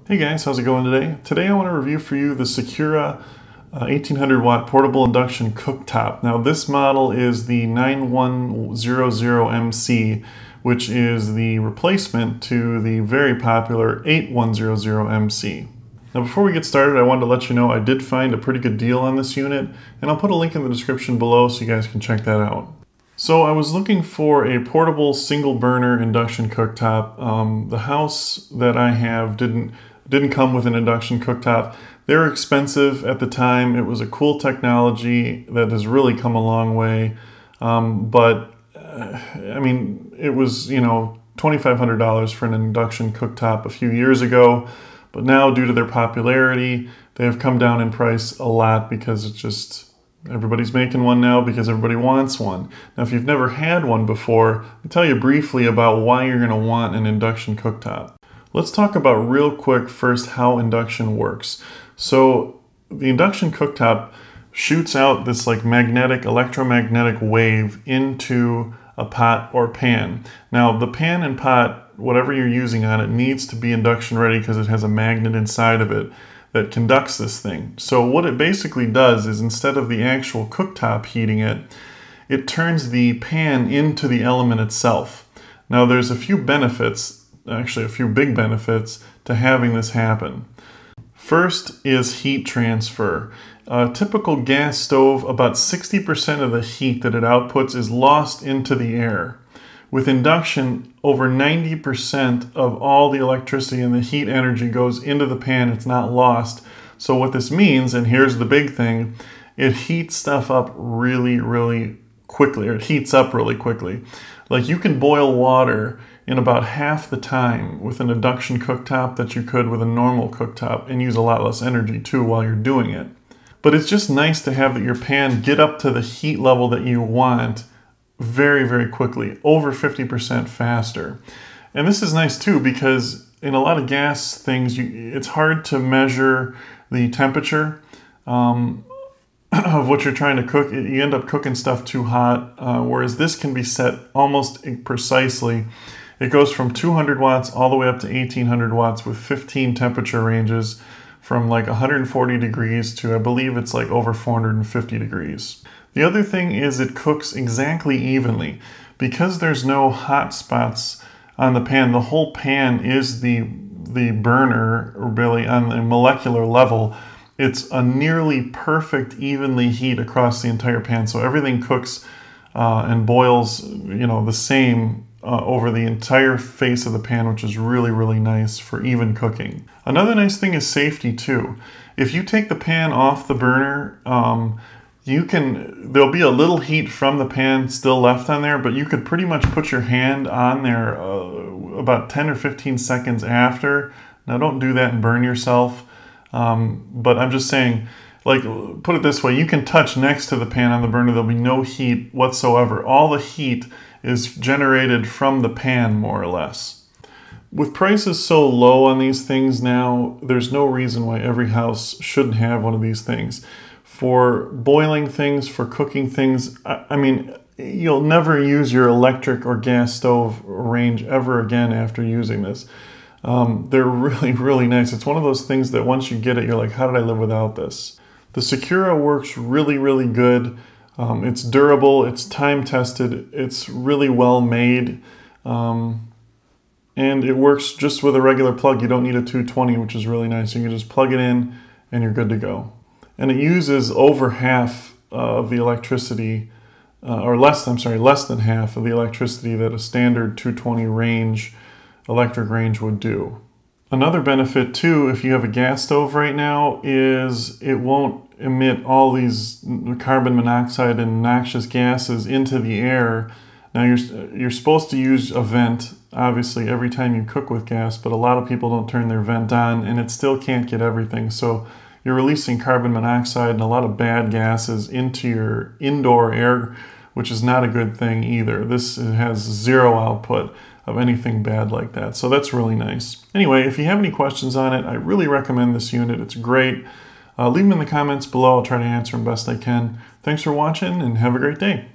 Hey guys, how's it going today? Today I want to review for you the Secura 1800 watt portable induction cooktop. Now this model is the 9100MC, which is the replacement to the very popular 8100MC. Now before we get started, I wanted to let you know I did find a pretty good deal on this unit, and I'll put a link in the description below so you guys can check that out. So I was looking for a portable single burner induction cooktop. The house that I have didn't come with an induction cooktop. They were expensive at the time. It was a cool technology that has really come a long way. I mean, it was, $2,500 for an induction cooktop a few years ago. But now, due to their popularity, they have come down in price a lot because it's just, everybody's making one now because everybody wants one. Now, if you've never had one before, I'll tell you briefly about why you're going to want an induction cooktop. Let's talk about real quick first how induction works. So the induction cooktop shoots out this like electromagnetic wave into a pot or pan. Now the pan and pot, whatever you're using on it, needs to be induction ready because it has a magnet inside of it that conducts this thing. So what it basically does is, instead of the actual cooktop heating it, it turns the pan into the element itself. Now there's a few benefits, actually a few big benefits to having this happen. First is heat transfer. A typical gas stove, about 60% of the heat that it outputs is lost into the air. With induction, over 90% of all the electricity and the heat energy goes into the pan. It's not lost. So what this means, and here's the big thing, it heats stuff up really quickly, or it heats up really quickly. Like, you can boil water in about half the time with an induction cooktop that you could with a normal cooktop, and use a lot less energy too while you're doing it. But it's just nice to have that your pan get up to the heat level that you want very quickly, over 50% faster. And this is nice too because in a lot of gas things, it's hard to measure the temperature of what you're trying to cook. You end up cooking stuff too hot, whereas this can be set almost precisely. It goes from 200 watts all the way up to 1800 watts with 15 temperature ranges from like 140 degrees to, I believe it's like over 450 degrees. The other thing is it cooks exactly evenly. Because there's no hot spots on the pan, the whole pan is the burner, really, on the molecular level. It's a nearly perfect evenly heat across the entire pan, so everything cooks and boils, the same over the entire face of the pan, which is really nice for even cooking. Another nice thing is safety too. If you take the pan off the burner, there'll be a little heat from the pan still left on there, but you could pretty much put your hand on there about 10 or 15 seconds after. Now don't do that and burn yourself. But I'm just saying, like, put it this way, you can touch next to the pan on the burner, there'll be no heat whatsoever. All the heat is generated from the pan, more or less. With prices so low on these things now, there's no reason why every house shouldn't have one of these things. For boiling things, for cooking things, I mean, you'll never use your electric or gas stove range ever again after using this. They're really nice. It's one of those things that once you get it, you're like, how did I live without this? The Secura works really good. It's durable, it's time-tested, it's really well made, and it works just with a regular plug. You don't need a 220, which is really nice. You can just plug it in and you're good to go. And it uses over half of the electricity, less than half of the electricity that a standard 220 electric range would do. Another benefit too, if you have a gas stove right now, is it won't emit all these carbon monoxide and noxious gases into the air. Now you're supposed to use a vent, obviously, every time you cook with gas, but a lot of people don't turn their vent on and it still can't get everything. So you're releasing carbon monoxide and a lot of bad gases into your indoor air, which is not a good thing either. This has zero output of anything bad like that. So that's really nice. Anyway, if you have any questions on it, I really recommend this unit. It's great. Leave them in the comments below. I'll try to answer them best I can. Thanks for watching and have a great day.